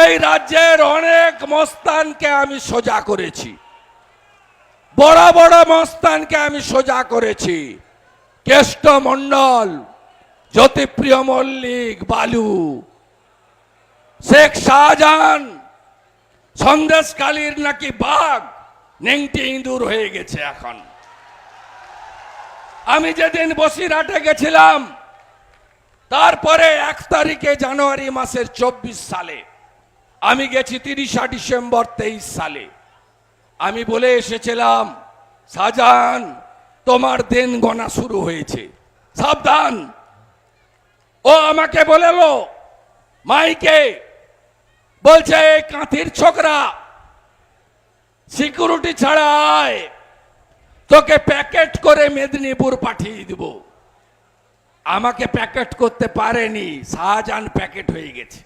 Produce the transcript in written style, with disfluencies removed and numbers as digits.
এই রাজ্যের অনেক মস্তানকে আমি সোজা করেছি, বড় বড় মস্তানকে আমি সোজা করেছি। কেষ্ট মণ্ডল, জ্যোতিপ্রিয় মল্লিক, বালু, শেখ শাহজাহান, সন্দেশকালীর নাকি বাঘ নেংটি ইঁদুর হয়ে গেছে এখন। আমি যেদিন বসিরহাটে গেছিলাম, তারপরে 1 তারিখে জানুয়ারি মাসের 24 সালে, আমি গেছি 30 ডিসেম্বর 23 সালে। আমি বলে এসেছিলাম, শাহজাহান তোমার দিন গণা শুরু হয়েছে, সাবধান। ও আমাকে বলেলো মাইকে, বলছে এই কাঁথির ছোকরা সিকিউরিটি ছাড়া আয়, তোকে প্যাকেট করে মেদিনীপুর পাঠিয়ে দিব। আমাকে প্যাকেট করতে পারেনি, শাহজাহান প্যাকেট হয়ে গেছে।